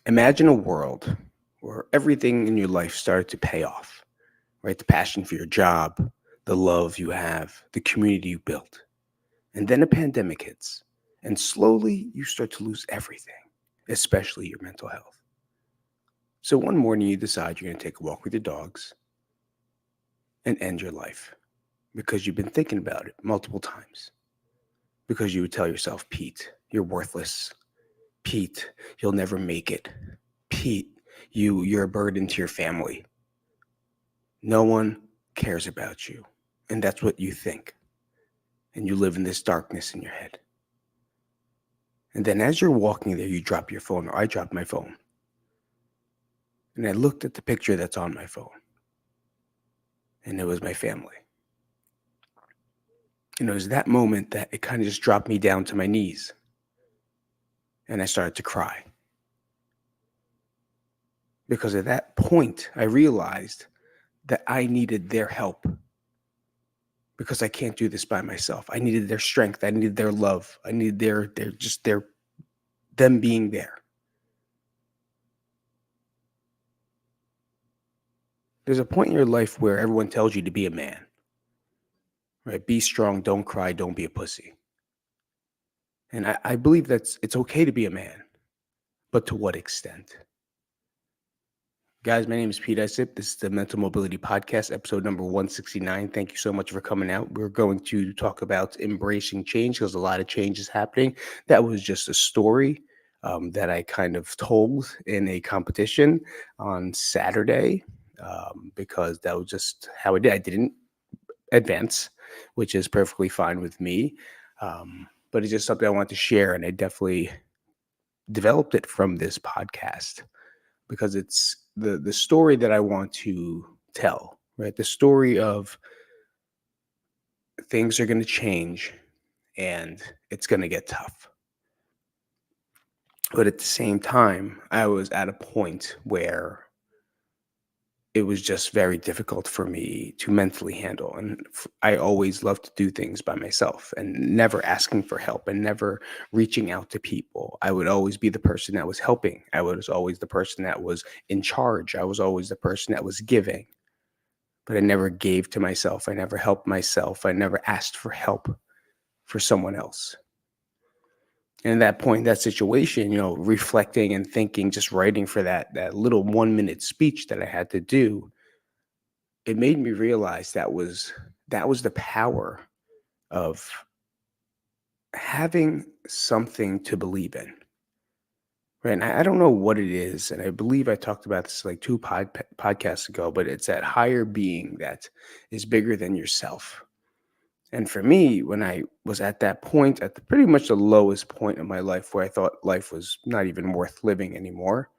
Imagine a world where everything in your life started to pay off, right? The passion for your job, the love you have, the community you built. And then a pandemic hits, and slowly you start to lose everything, especially your mental health. So one morning you decide you're going to take a walk with your dogs and end your life because you've been thinking about it multiple times. Because you would tell yourself, Pete, you're worthless. Pete, you'll never make it. Pete, you're a burden to your family. No one cares about you. And that's what you think. And you live in this darkness in your head. And then as you're walking there, you drop your phone, or I dropped my phone. And I looked at the picture that's on my phone. And it was my family. And it was that moment that it kind of just dropped me down to my knees. And I started to cry. Because at that point, I realized that I needed their help. Because I can't do this by myself. I needed their strength. I needed their love. I needed their them being there. There's a point in your life where everyone tells you to be a man, right? Be strong, don't cry, don't be a pussy. And I believe it's okay to be a man, but to what extent? Guys, my name is Pete Isip. This is the Mental Mobility Podcast, episode number 169. Thank you so much for coming out. We're going to talk about embracing change because a lot of change is happening. That was just a story that I kind of told in a competition on Saturday because that was just how I did. I didn't advance, which is perfectly fine with me. But it's just something I want to share, and I definitely developed it from this podcast because it's the story that I want to tell, right? The story of things are going to change and it's going to get tough. But at the same time, I was at a point where it was just very difficult for me to mentally handle. And I always loved to do things by myself and never asking for help and never reaching out to people. I would always be the person that was helping. I was always the person that was in charge. I was always the person that was giving. But I never gave to myself. I never helped myself. I never asked for help for someone else. And at that point, that situation, reflecting and thinking, just writing for that little 1 minute speech that I had to do, it made me realize that was the power of having something to believe in. Right. And I don't know what it is. And I believe I talked about this like two podcasts ago, but it's that higher being that is bigger than yourself. And for me, when I was at that point, at pretty much the lowest point of my life where I thought life was not even worth living anymore,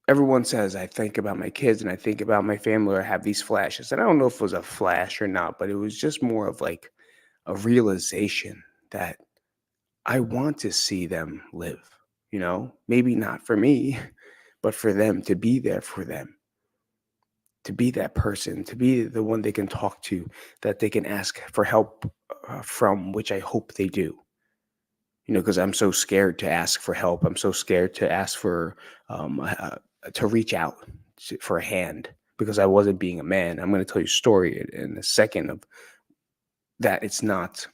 everyone says I think about my kids and I think about my family or I have these flashes. And I don't know if it was a flash or not, but it was just more of like a realization that I want to see them live, maybe not for me, but for them, to be there for them, to be that person, to be the one they can talk to, that they can ask for help from, which I hope they do. Because I'm so scared to ask for help. I'm so scared to ask to reach out for a hand because I wasn't being a man. I'm going to tell you a story in a second of that. It's not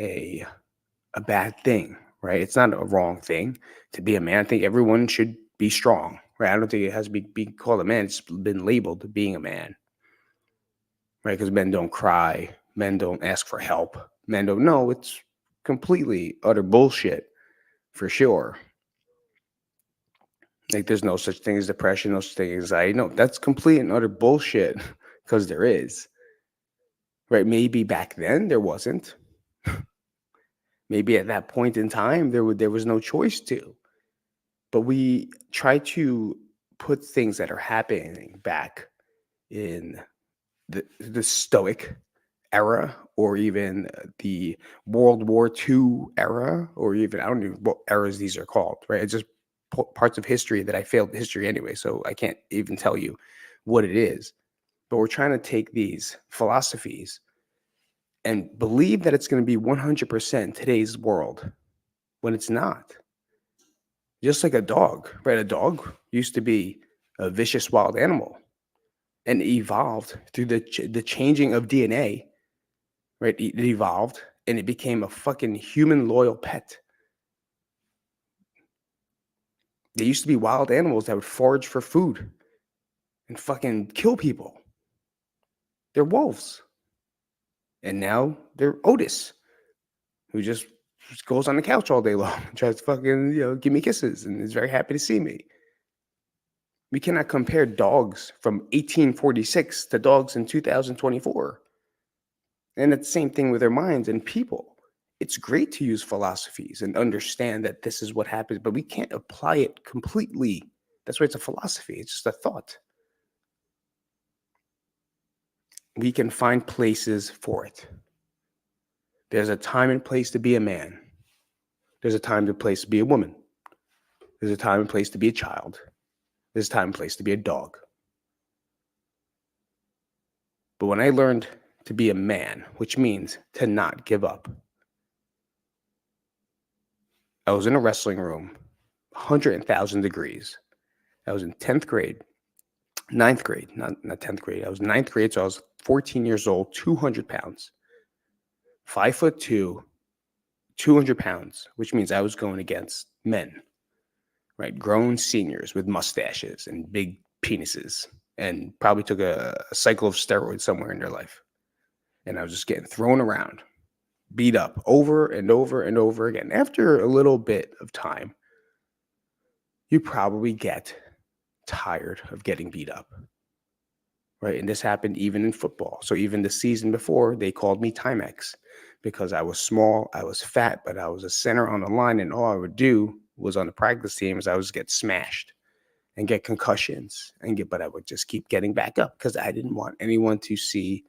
a bad thing, right? It's not a wrong thing to be a man. I think everyone should be strong, right? I don't think it has to be called a man. It's been labeled being a man, right? Because men don't cry, men don't ask for help, men don't know. It's completely utter bullshit for sure. Like there's no such thing as depression, no such thing as anxiety. No, that's complete and utter bullshit because there is, right? Maybe back then there wasn't. Maybe at that point in time there was no choice to. But we try to put things that are happening back in the Stoic era, or even the World War II era, or even I don't know what eras these are called, right? It's just parts of history that I failed history anyway, so I can't even tell you what it is. But we're trying to take these philosophies and believe that it's going to be 100% today's world when it's not. Just like a dog, right? A dog used to be a vicious wild animal and evolved through the changing of DNA, right? It evolved and it became a fucking human loyal pet. They used to be wild animals that would forage for food and fucking kill people. They're wolves. And now they're Otis, who just goes on the couch all day long and tries to fucking, give me kisses and is very happy to see me. We cannot compare dogs from 1846 to dogs in 2024. And it's the same thing with their minds and people. It's great to use philosophies and understand that this is what happens, but we can't apply it completely. That's why it's a philosophy. It's just a thought. We can find places for it. There's a time and place to be a man. There's a time and place to be a woman. There's a time and place to be a child. There's a time and place to be a dog. But when I learned to be a man, which means to not give up, I was in a wrestling room, 100,000 degrees. I was in 10th grade, ninth grade, not 10th grade. I was ninth grade, so I was 14 years old, 200 pounds, 5'2", 200 pounds, which means I was going against men, right? Grown seniors with mustaches and big penises and probably took a cycle of steroids somewhere in their life. And I was just getting thrown around, beat up over and over and over again. After a little bit of time, you probably get tired of getting beat up, right? And this happened even in football. So even the season before, they called me Timex because I was small, I was fat, but I was a center on the line, and all I would do was on the practice team is I would get smashed and get concussions but I would just keep getting back up because I didn't want anyone to see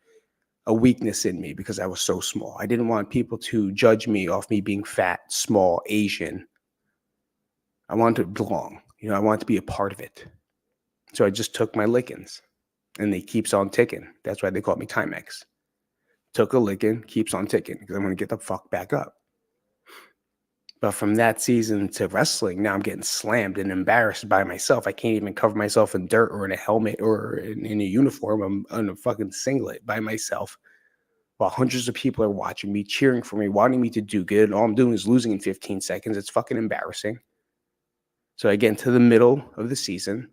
a weakness in me because I was so small. I didn't want people to judge me off me being fat, small, Asian. I wanted to belong. I wanted to be a part of it. So I just took my lickings, and they keeps on ticking. That's why they call me Timex. Took a licking, keeps on ticking because I'm going to get the fuck back up. But from that season to wrestling, now I'm getting slammed and embarrassed by myself. I can't even cover myself in dirt or in a helmet or in a uniform. I'm in a fucking singlet by myself while hundreds of people are watching me, cheering for me, wanting me to do good. All I'm doing is losing in 15 seconds. It's fucking embarrassing. So I get into the middle of the season,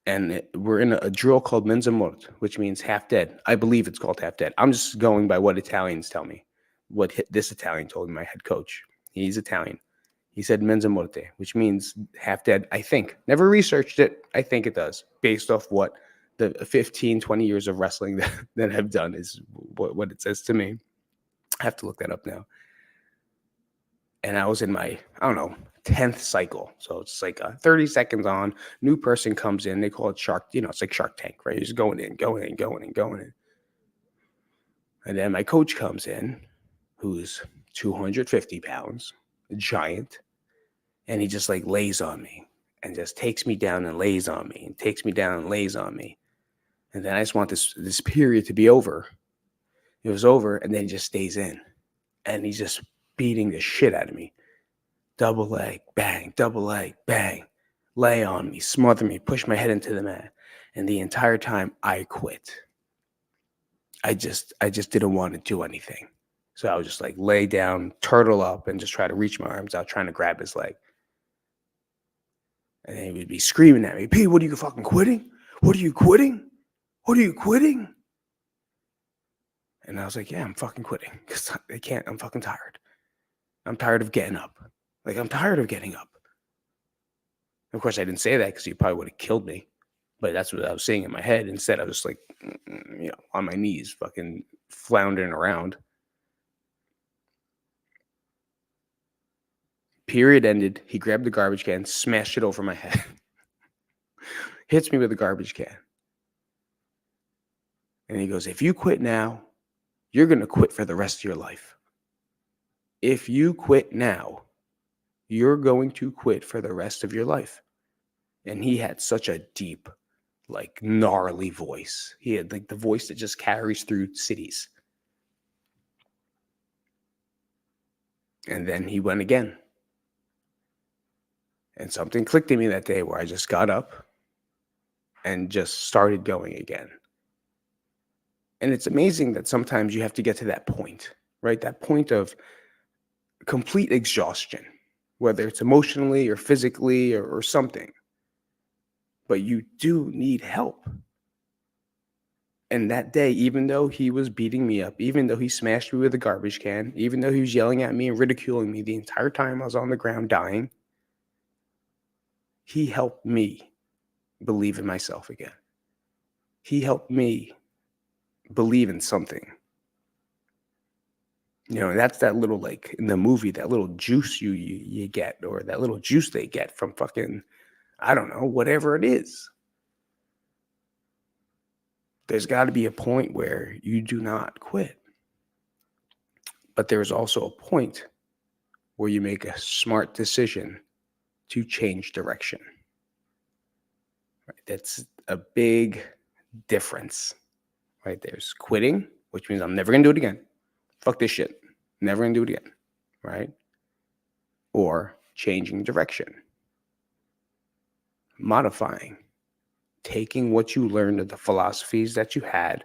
and we're in a drill called mezza morto, which means half dead. I believe it's called half dead. I'm just going by what Italians tell me. What this Italian told me, my head coach. He's Italian. He said mezza morte, which means half dead, I think. Never researched it. I think it does, based off what the 15, 20 years of wrestling that I've done is what it says to me. I have to look that up now. And I was in my, 10th cycle. So it's like 30 seconds on, new person comes in. They call it Shark, it's like Shark Tank, right? He's going in. And then my coach comes in, who's 250 pounds, a giant. And he just like lays on me and just takes me down and lays on me and takes me down and lays on me. And then I just want this period to be over. It was over, and then he just stays in. And he's just beating the shit out of me. Double leg, bang, double leg, bang. Lay on me, smother me, push my head into the mat. And the entire time I quit. I just didn't want to do anything. So I would just like lay down, turtle up, and just try to reach my arms out, trying to grab his leg. And then he would be screaming at me, "P, what are you fucking quitting? What are you quitting? What are you quitting?" And I was like, "Yeah, I'm fucking quitting because I can't. I'm fucking tired. I'm tired of getting up. Like, I'm tired of getting up." Of course, I didn't say that because he probably would have killed me. But that's what I was saying in my head. Instead, I was just like, on my knees, fucking floundering around. Period ended. He grabbed the garbage can, smashed it over my head, hits me with a garbage can. And he goes, "If you quit now, you're going to quit for the rest of your life. If you quit now, you're going to quit for the rest of your life." And he had such a deep, like gnarly voice. He had like the voice that just carries through cities. And then he went again. And something clicked in me that day where I just got up and just started going again. And it's amazing that sometimes you have to get to that point, right? That point of complete exhaustion, whether it's emotionally or physically or something. But you do need help. And that day, even though he was beating me up, even though he smashed me with a garbage can, even though he was yelling at me and ridiculing me the entire time I was on the ground dying, he helped me believe in myself again. He helped me believe in something. And that's that little, like in the movie, that little juice you get, or that little juice they get from fucking, I don't know, whatever it is. There's got to be a point where you do not quit. But there's also a point where you make a smart decision to change direction. Right? That's a big difference. Right? There's quitting, which means I'm never going to do it again. Fuck this shit. Never going to do it again. Right? Or changing direction. Modifying. Taking what you learned of the philosophies that you had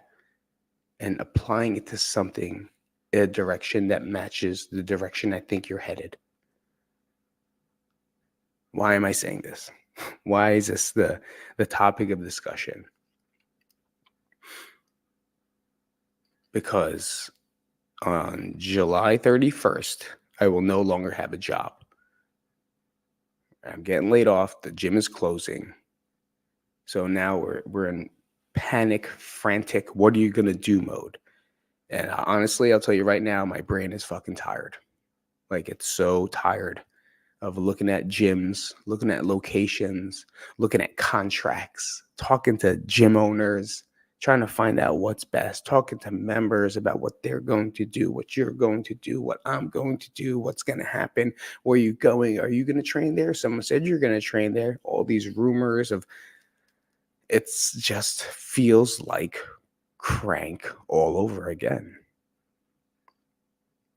and applying it to something in a direction that matches the direction I think you're headed. Why am I saying this? Why is this the topic of discussion? Because on July 31st, I will no longer have a job. I'm getting laid off. The gym is closing. So now we're in panic, frantic, what are you going to do mode? And honestly, I'll tell you right now, my brain is fucking tired. Like, it's so tired of looking at gyms, looking at locations, looking at contracts, talking to gym owners, trying to find out what's best, talking to members about what they're going to do, what you're going to do, what I'm going to do, what's going to happen, where are you going? Are you going to train there? Someone said you're going to train there. All these rumors of, it's just feels like crank all over again.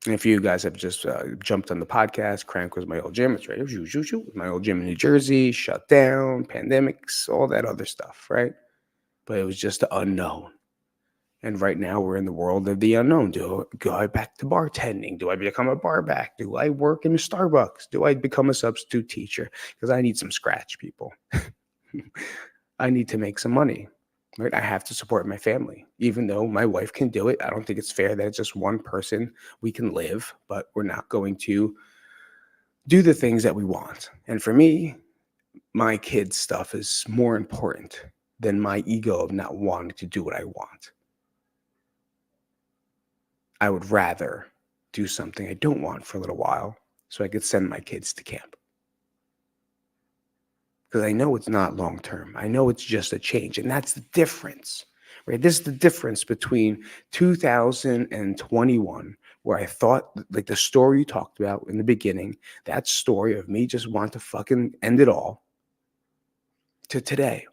And if you guys have just jumped on the podcast, Crank was my old gym. It's right. It was my old gym in New Jersey, shut down, pandemics, all that other stuff, right? But it was just the unknown. And right now we're in the world of the unknown. Do I go back to bartending? Do I become a bar back? Do I work in a Starbucks? Do I become a substitute teacher? Because I need some scratch, people. I need to make some money. Right? I have to support my family. Even though my wife can do it, I don't think it's fair that it's just one person. We can live, but we're not going to do the things that we want. And for me, my kids' stuff is more important than my ego of not wanting to do what I want. I would rather do something I don't want for a little while so I could send my kids to camp. Because I know it's not long term. I know it's just a change. And that's the difference, right? This is the difference between 2021, where I thought, like the story you talked about in the beginning, that story of me just want to fucking end it all, to today.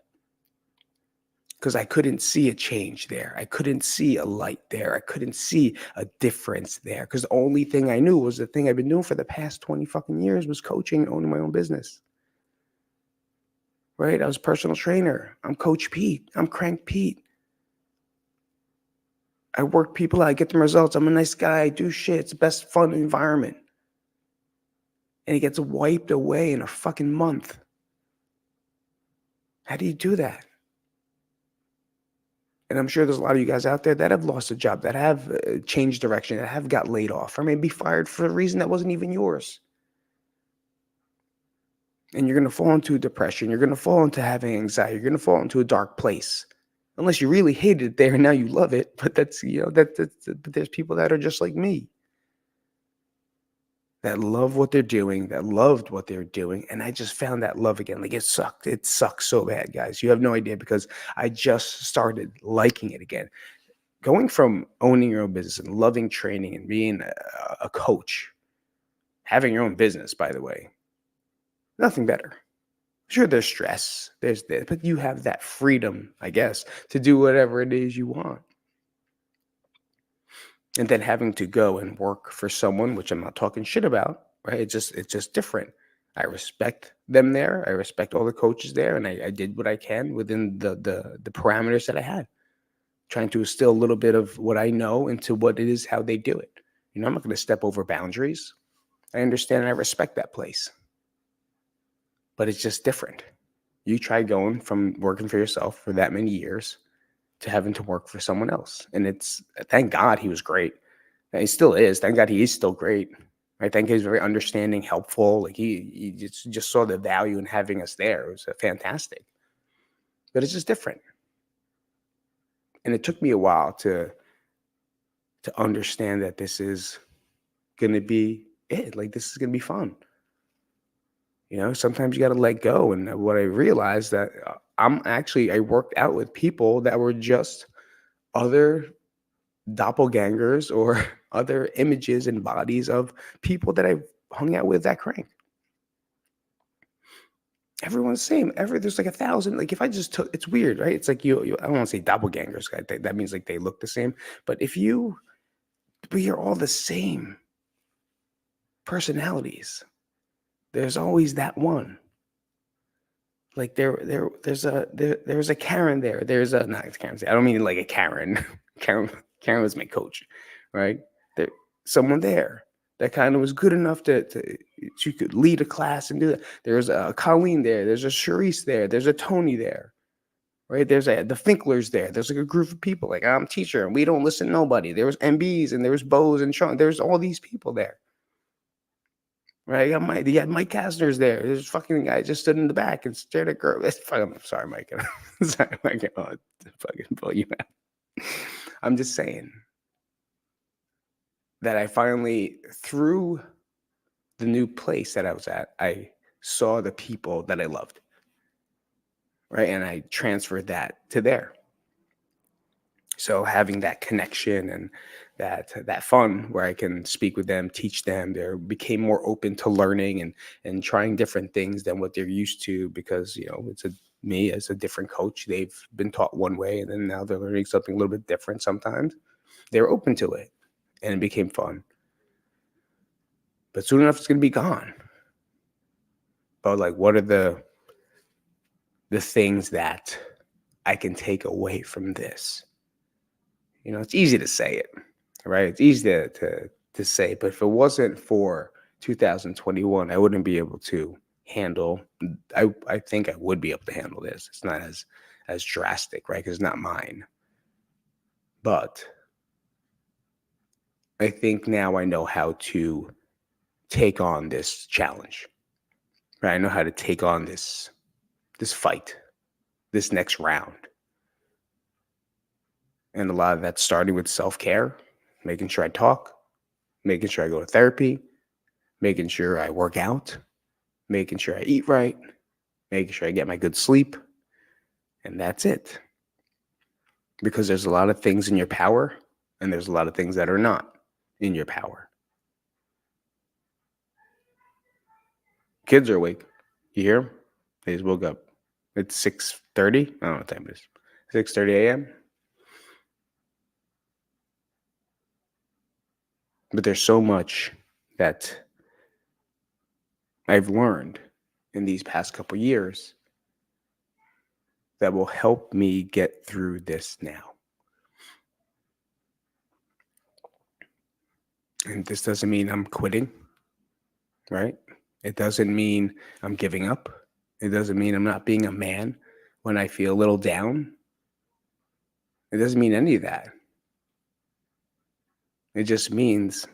Because I couldn't see a change there. I couldn't see a light there. I couldn't see a difference there. Because the only thing I knew was the thing I've been doing for the past 20 fucking years was coaching and owning my own business. Right? I was a personal trainer. I'm Coach Pete. I'm Crank Pete. I work people out. I get them results. I'm a nice guy. I do shit. It's the best fun environment. And it gets wiped away in a fucking month. How do you do that? And I'm sure there's a lot of you guys out there that have lost a job, that have changed direction, that have got laid off, or maybe fired for a reason that wasn't even yours. And you're going to fall into depression. You're going to fall into having anxiety. You're going to fall into a dark place. Unless you really hate it there and now you love it. But that's, but there's people that are just like me, that love what they're doing, that loved what they're doing. And I just found that love again. Like, it sucked. It sucks so bad, guys. You have no idea, because I just started liking it again. Going from owning your own business and loving training and being a coach, having your own business, by the way, nothing better. Sure, there's stress, there's this, but you have that freedom, I guess, to do whatever it is you want. And then having to go and work for someone, which I'm not talking shit about, right? It's just different. I respect them there. I respect all the coaches there, and I did what I can within the parameters that I had, trying to instill a little bit of what I know into what it is how they do it. I'm not going to step over boundaries. I understand and I respect that place, but it's just different. You try going from working for yourself for that many years to having to work for someone else, and it's thank God he was great. And he still is. Thank God he is still great. I think he's very understanding, helpful. Like he just saw the value in having us there. It was fantastic, but it's just different. And it took me a while to understand that this is gonna be it. Like this is gonna be fun. Sometimes you got to let go. And what I realized that I worked out with people that were just other doppelgangers or other images and bodies of people that I've hung out with that crank. Everyone's the same. There's like 1,000. Like if I just took, it's weird, right? It's like I don't want to say doppelgangers. That means like they look the same. But we are all the same personalities. There's always that one. Like there's a Karen there. There's a not Karen. I don't mean like a Karen. Karen was my coach, right? There someone there that kind of was good enough to she could lead a class and do that. There's a Colleen there. There's a Charisse there. There's a Tony there, right? There's the Finklers there. There's like a group of people. Like I'm a teacher and we don't listen to nobody. There was MBs and there was Bose and Sean. There's all these people there. Right, you had Mike Kastner's there. This fucking guy just stood in the back and stared at girl. I'm sorry, Mike. Sorry, Mike. Oh, fucking pull you out. I'm just saying that I finally, through the new place that I was at, I saw the people that I loved. Right, and I transferred that to there. So having that connection and that fun where I can speak with them, teach them, they became more open to learning and trying different things than what they're used to, because me as a different coach, they've been taught one way and then now they're learning something a little bit different. Sometimes they're open to it and it became fun. But soon enough it's gonna be gone. But like, what are the things that I can take away from this? It's easy to say it, right? It's easy to say, but if it wasn't for 2021, I wouldn't be able to handle. I think I would be able to handle this. It's not as drastic, right? Because it's not mine. But I think now I know how to take on this challenge. Right? I know how to take on this fight, this next round. And a lot of that's starting with self-care, making sure I talk, making sure I go to therapy, making sure I work out, making sure I eat right, making sure I get my good sleep. And that's it. Because there's a lot of things in your power and there's a lot of things that are not in your power. Kids are awake. You hear them? They just woke up. It's 6:30. I don't know what time it is. 6:30 a.m. But there's so much that I've learned in these past couple years that will help me get through this now. And this doesn't mean I'm quitting, right? It doesn't mean I'm giving up. It doesn't mean I'm not being a man when I feel a little down. It doesn't mean any of that. It just means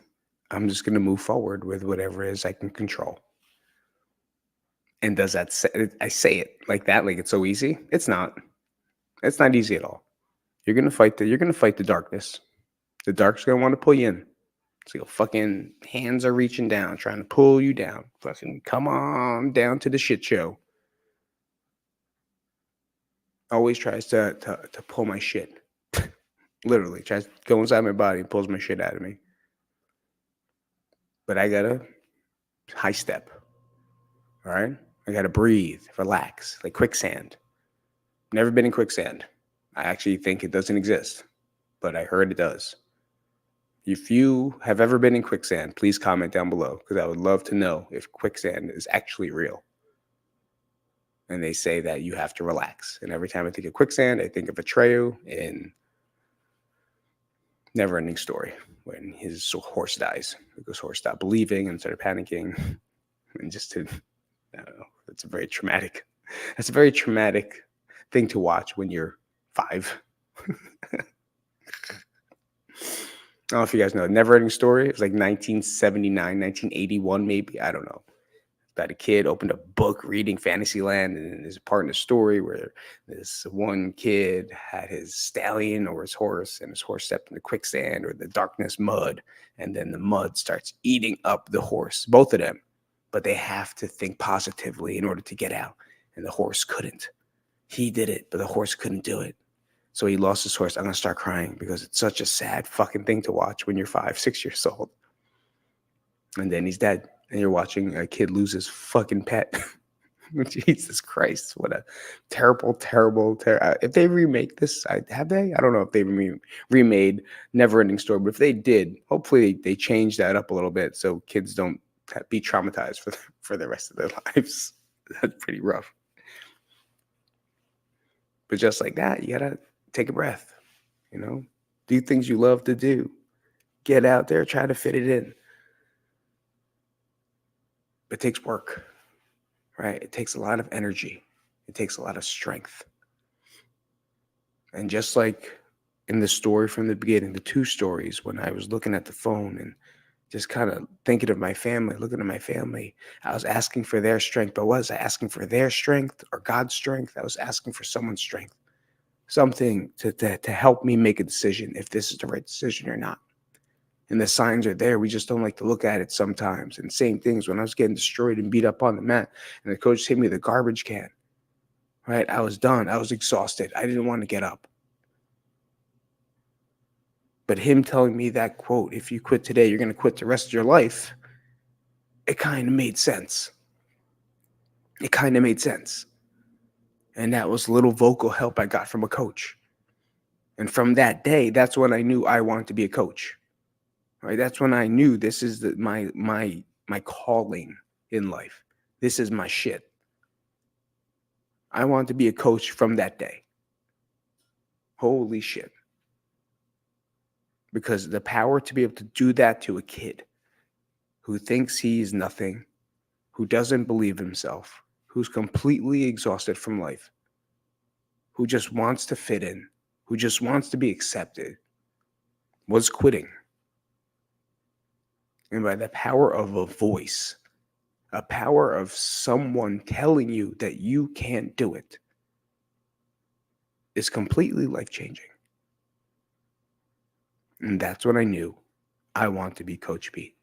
I'm just going to move forward with whatever it is I can control. And does that I say it like that, like it's so easy? It's not. It's not easy at all. You're going to fight the darkness. The dark's going to want to pull you in. So your fucking hands are reaching down, trying to pull you down. Fucking come on down to the shit show. Always tries to pull my shit. Literally tries to go inside my body and pulls my shit out of me. But I gotta high step. All right? I gotta breathe, relax, like quicksand. Never been in quicksand. I actually think it doesn't exist, but I heard it does. If you have ever been in quicksand, please comment down below because I would love to know if quicksand is actually real. And they say that you have to relax. And every time I think of quicksand, I think of Atreyu in Neverending Story when his horse dies because horse stopped believing and started panicking. And just to, I don't know, it's a very traumatic. That's a very traumatic thing to watch when you're 5. I don't know if you guys know Neverending Story. It was like 1979, 1981, maybe. I don't know. That a kid opened a book reading Fantasyland, and there's a part in the story where this one kid had his stallion or his horse, and his horse stepped into quicksand or the darkness mud, and then the mud starts eating up the horse, both of them. But they have to think positively in order to get out, and the horse couldn't. He did it, but the horse couldn't do it. So he lost his horse. I'm going to start crying because it's such a sad fucking thing to watch when you're 5, 6 years old. And then he's dead. And you're watching a kid lose his fucking pet. Jesus Christ. What a terrible. If they remake this, have they? I don't know if they remade Neverending Story. But if they did, hopefully they change that up a little bit so kids don't be traumatized for the rest of their lives. That's pretty rough. But just like that, you got to take a breath, do things you love to do, get out there, try to fit it in. It takes work, right? It takes a lot of energy. It takes a lot of strength. And just like in the story from the beginning, the 2 stories, when I was looking at the phone and just kind of thinking of my family, looking at my family, I was asking for their strength. But was I asking for their strength or God's strength? I was asking for someone's strength. Something to help me make a decision if this is the right decision or not. And the signs are there. We just don't like to look at it sometimes. And same things when I was getting destroyed and beat up on the mat and the coach hit me with a garbage can, right? I was done. I was exhausted. I didn't want to get up. But him telling me that quote, if you quit today, you're going to quit the rest of your life. It kind of made sense. And that was a little vocal help I got from a coach. And from that day, that's when I knew I wanted to be a coach. Right? That's when I knew this is my calling in life. This is my shit. I wanted to be a coach from that day. Holy shit. Because the power to be able to do that to a kid who thinks he's nothing, who doesn't believe himself, who's completely exhausted from life, who just wants to fit in, who just wants to be accepted, was quitting. And by the power of a voice, a power of someone telling you that you can't do it, is completely life-changing. And that's when I knew I want to be Coach Pete.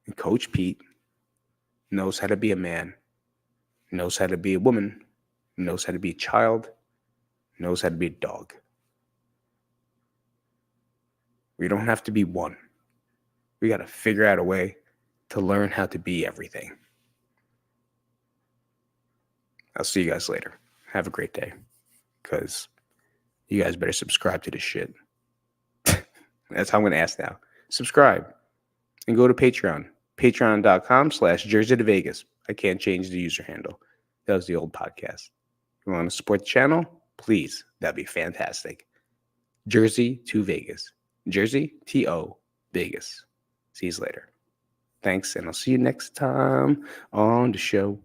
And Coach Pete knows how to be a man, knows how to be a woman, knows how to be a child, knows how to be a dog. We don't have to be one. We got to figure out a way to learn how to be everything. I'll see you guys later. Have a great day. Because you guys better subscribe to this shit. That's how I'm going to ask now. Subscribe. And go to Patreon. Patreon.com/Jersey to Vegas. I can't change the user handle. That was the old podcast. If you want to support the channel, please. That'd be fantastic. Jersey to Vegas. Jersey, T-O, Vegas. See you later. Thanks, and I'll see you next time on the show.